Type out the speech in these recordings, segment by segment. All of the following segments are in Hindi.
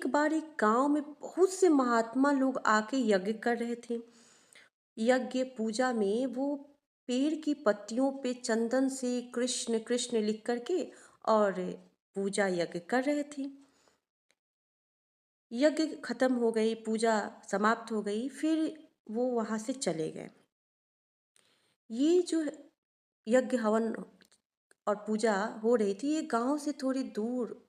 एक बार एक गांव में बहुत से महात्मा लोग आके यज्ञ कर रहे थे। यज्ञ पूजा में वो पेड़ की पत्तियों पे चंदन से कृष्ण कृष्ण लिख करके और पूजा यज्ञ कर रहे थे। यज्ञ खत्म हो गई, पूजा समाप्त हो गई, फिर वो वहां से चले गए। ये जो यज्ञ हवन और पूजा हो रही थी, ये गांव से थोड़ी दूर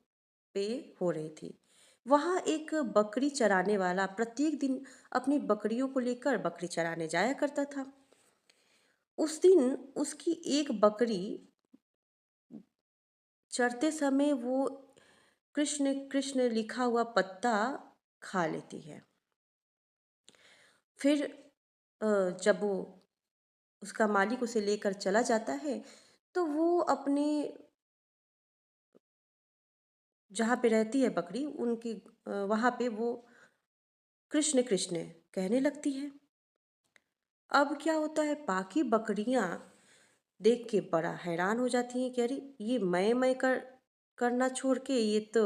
पे हो रही थी। वहाँ एक बकरी चराने वाला प्रत्येक दिन अपनी बकरियों को लेकर बकरी चराने जाया करता था। उस दिन उसकी एक बकरी चरते समय वो कृष्ण कृष्ण लिखा हुआ पत्ता खा लेती है। फिर जब वो उसका मालिक उसे लेकर चला जाता है, तो वो अपने जहाँ पे रहती है बकरी, उनकी वहाँ पे वो कृष्ण कृष्ण कहने लगती है। अब क्या होता है, बाकी बकरियां देख के बड़ा हैरान हो जाती हैं कि अरे ये मैं करना छोड़ के ये तो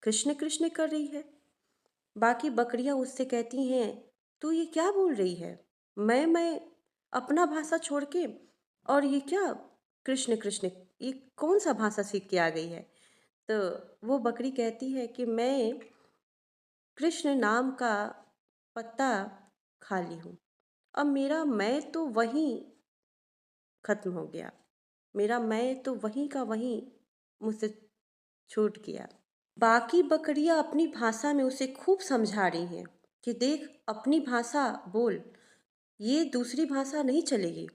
कृष्ण कृष्ण कर रही है। बाकी बकरियां उससे कहती हैं, तू ये क्या बोल रही है? मैं अपना भाषा छोड़ के, और ये क्या कृष्ण कृष्ण, ये कौन सा भाषा सीख के आ गई है? तो वो बकरी कहती है कि मैं कृष्ण नाम का पत्ता खा ली हूँ। अब मेरा मैं तो वहीं खत्म हो गया। मेरा मैं तो वहीं का वहीं मुझसे छूट गया। बाकी बकरियां अपनी भाषा में उसे खूब समझा रही हैं कि देख, अपनी भाषा बोल, ये दूसरी भाषा नहीं चलेगी।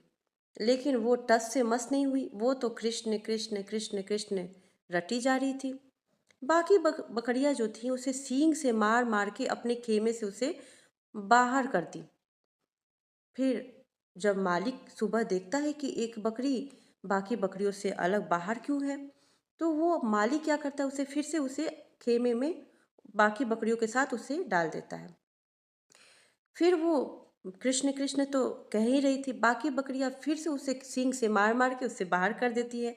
लेकिन वो टस से मस नहीं हुई, वो तो कृष्ण कृष्ण कृष्ण कृष्ण रटी जा रही थी। बाकी बकरियां जो थी उसे सींग से मार मार के अपने खेमे से उसे बाहर कर दी। फिर जब मालिक सुबह देखता है कि एक बकरी बाकी बकरियों से अलग बाहर क्यों है, तो वो मालिक क्या करता है, उसे फिर से उसे खेमे में बाकी बकरियों के साथ उसे डाल देता है। फिर वो कृष्ण कृष्ण तो कह ही रही थी, बाकी बकरियां फिर से उसे सींग से मार मार के उससे बाहर कर देती है।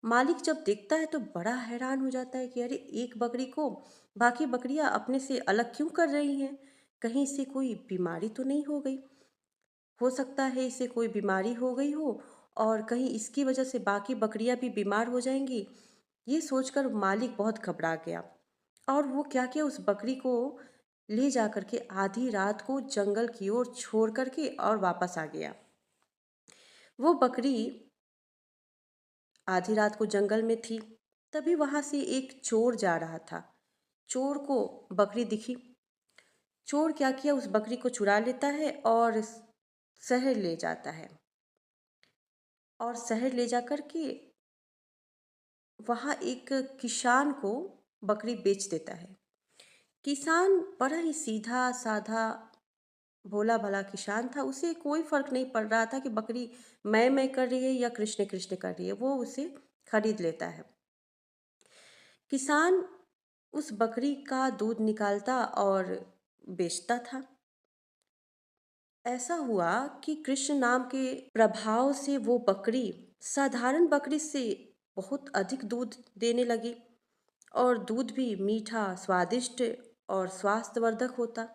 मालिक जब देखता है तो बड़ा हैरान हो जाता है कि अरे एक बकरी को बाकी बकरियां अपने से अलग क्यों कर रही हैं? कहीं से कोई बीमारी तो नहीं हो गई? हो सकता है इसे कोई बीमारी हो गई हो और कहीं इसकी वजह से बाकी बकरियां भी बीमार हो जाएंगी। ये सोचकर मालिक बहुत घबरा गया और वो क्या किया, उस बकरी को ले जा करके आधी रात को जंगल की ओर छोड़ करके और वापस आ गया। वो बकरी आधी रात को जंगल में थी, तभी वहां से एक चोर जा रहा था। चोर को बकरी दिखी। चोर क्या किया, उस बकरी को चुरा लेता है और शहर ले जाता है, और शहर ले जा करके वहाँ एक किसान को बकरी बेच देता है। किसान बड़ा ही सीधा साधा भोला भला किसान था। उसे कोई फर्क नहीं पड़ रहा था कि बकरी मैं कर रही है या कृष्ण कृष्ण कर रही है, वो उसे खरीद लेता है। किसान उस बकरी का दूध निकालता और बेचता था। ऐसा हुआ कि कृष्ण नाम के प्रभाव से वो बकरी साधारण बकरी से बहुत अधिक दूध देने लगी, और दूध भी मीठा, स्वादिष्ट और स्वास्थ्यवर्धक होता।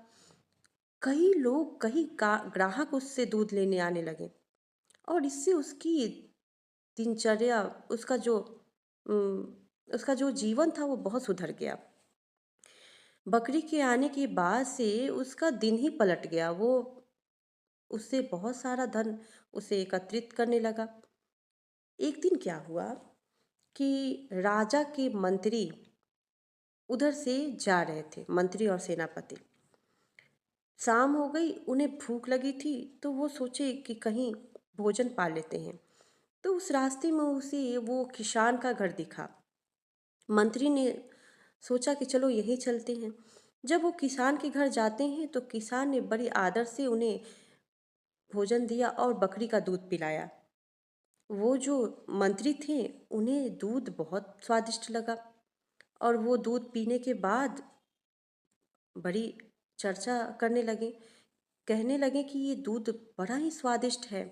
कई लोग, ग्राहक उससे दूध लेने आने लगे, और इससे उसकी दिनचर्या, उसका जो जीवन था वो बहुत सुधर गया। बकरी के आने के बाद से उसका दिन ही पलट गया। वो उससे बहुत सारा धन उसे एकत्रित करने लगा। एक दिन क्या हुआ कि राजा के मंत्री उधर से जा रहे थे, मंत्री और सेनापति। शाम हो गई, उन्हें भूख लगी थी, तो वो सोचे कि कहीं भोजन पा लेते हैं। तो उस रास्ते में उसे वो किसान का घर दिखा। मंत्री ने सोचा कि चलो यहीं चलते हैं। जब वो किसान के घर जाते हैं तो किसान ने बड़ी आदर से उन्हें भोजन दिया और बकरी का दूध पिलाया। वो जो मंत्री थे, उन्हें दूध बहुत स्वादिष्ट लगा, और वो दूध पीने के बाद बड़ी चर्चा करने लगे। कहने लगे कि ये दूध बड़ा ही स्वादिष्ट है।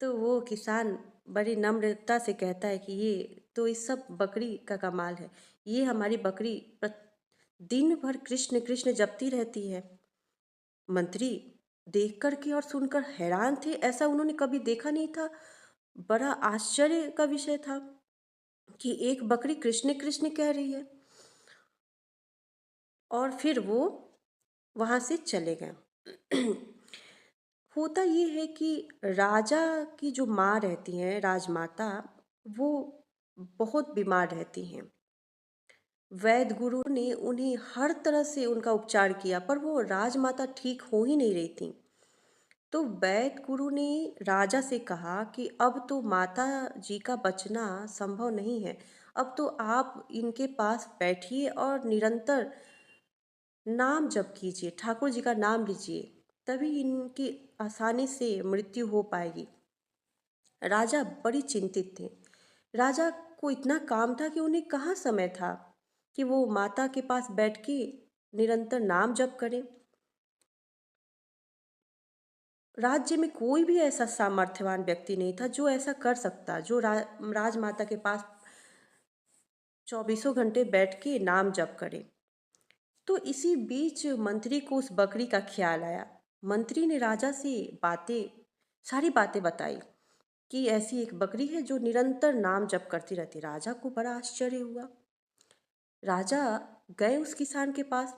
तो वो किसान बड़ी नम्रता से कहता है कि ये तो इस सब बकरी का कमाल है। ये हमारी बकरी दिन भर कृष्ण कृष्ण जपती रहती है। मंत्री देख कर के और सुनकर हैरान थे, ऐसा उन्होंने कभी देखा नहीं था। बड़ा आश्चर्य का विषय था कि एक बकरी कृष्ण कृष्ण कह रही है। और फिर वो वहाँ से चले गए। होता ये है कि राजा की जो माँ रहती हैं, राजमाता, वो बहुत बीमार रहती हैं। वैद्य गुरु ने उन्हें हर तरह से उनका उपचार किया, पर वो राजमाता ठीक हो ही नहीं रही थी। तो वैद्य गुरु ने राजा से कहा कि अब तो माता जी का बचना संभव नहीं है। अब तो आप इनके पास बैठिए और निरंतर नाम जप कीजिए, ठाकुर जी का नाम लीजिए, तभी इनकी आसानी से मृत्यु हो पाएगी। राजा बड़ी चिंतित थे। राजा को इतना काम था कि उन्हें कहाँ समय था कि वो माता के पास बैठ के निरंतर नाम जप करें। राज्य में कोई भी ऐसा सामर्थ्यवान व्यक्ति नहीं था जो ऐसा कर सकता, जो राजमाता के पास चौबीसों घंटे बैठ के नाम जप करे। तो इसी बीच मंत्री को उस बकरी का ख्याल आया। मंत्री ने राजा से सारी बातें बताई कि ऐसी एक बकरी है जो निरंतर नाम जप करती रहती। राजा को बड़ा आश्चर्य हुआ। राजा गए उस किसान के पास।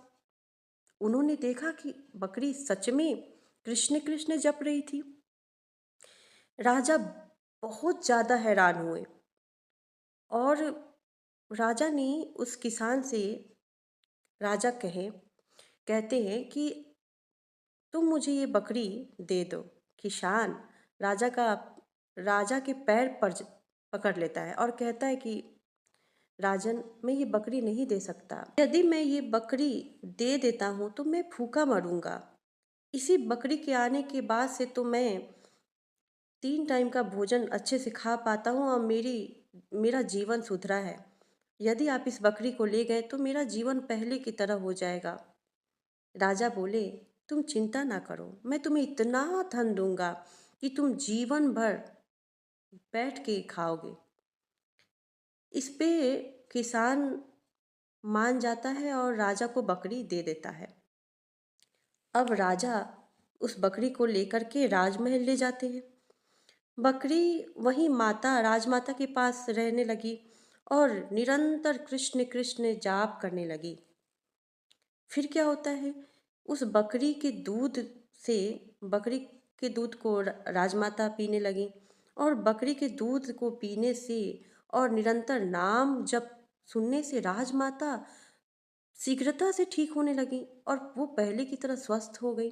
उन्होंने देखा कि बकरी सच में कृष्ण कृष्ण जप रही थी। राजा बहुत ज़्यादा हैरान हुए और राजा ने उस किसान से, राजा कहते हैं कि तुम मुझे ये बकरी दे दो। किसान राजा के पैर पर पकड़ लेता है और कहता है कि राजन, मैं ये बकरी नहीं दे सकता। यदि मैं ये बकरी दे देता हूँ तो मैं भूखा मरूंगा। इसी बकरी के आने के बाद से तो मैं 3 टाइम का भोजन अच्छे से खा पाता हूँ और मेरा जीवन सुधरा है। यदि आप इस बकरी को ले गए तो मेरा जीवन पहले की तरह हो जाएगा। राजा बोले, तुम चिंता ना करो, मैं तुम्हें इतना धन दूंगा कि तुम जीवन भर बैठ के खाओगे। इस पे किसान मान जाता है और राजा को बकरी दे देता है। अब राजा उस बकरी को लेकर के राजमहल ले जाते हैं। बकरी वहीं राजमाता के पास रहने लगी और निरंतर कृष्ण कृष्ण जाप करने लगी। फिर क्या होता है, उस से बकरी के दूध को राजमाता पीने लगी और बकरी के दूध को पीने से और निरंतर नाम जप सुनने से राजमाता शीघ्रता से ठीक होने लगी और वो पहले की तरह स्वस्थ हो गई।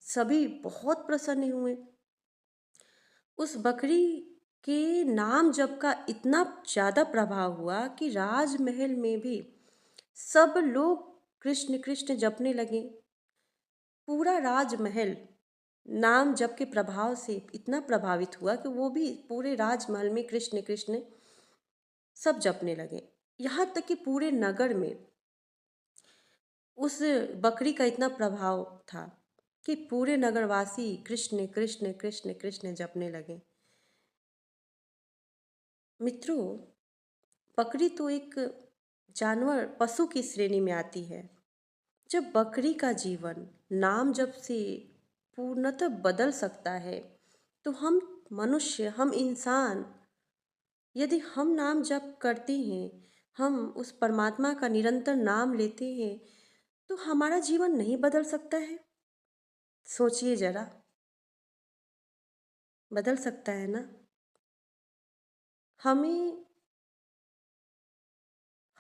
सभी बहुत प्रसन्न हुए। उस बकरी के नाम जप का इतना ज़्यादा प्रभाव हुआ कि राजमहल में भी सब लोग कृष्ण कृष्ण जपने लगे। पूरा राजमहल नाम जप के प्रभाव से इतना प्रभावित हुआ कि वो भी पूरे राजमहल में कृष्ण कृष्ण सब जपने लगे। यहाँ तक कि पूरे नगर में उस बकरी का इतना प्रभाव था कि पूरे नगरवासी कृष्ण कृष्ण कृष्ण कृष्ण जपने लगे। मित्रों, बकरी तो एक जानवर पशु की श्रेणी में आती है। जब बकरी का जीवन नाम जप से पूर्णतः बदल सकता है, तो हम इंसान, यदि हम नाम जप करते हैं, हम उस परमात्मा का निरंतर नाम लेते हैं, तो हमारा जीवन नहीं बदल सकता है? सोचिए जरा, बदल सकता है ना? हमें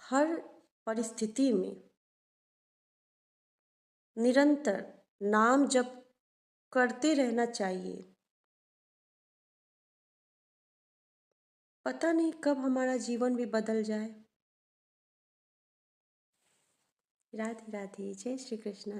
हर परिस्थिति में निरंतर नाम जप करते रहना चाहिए। पता नहीं कब हमारा जीवन भी बदल जाए। राधे राधे, जय श्री कृष्ण।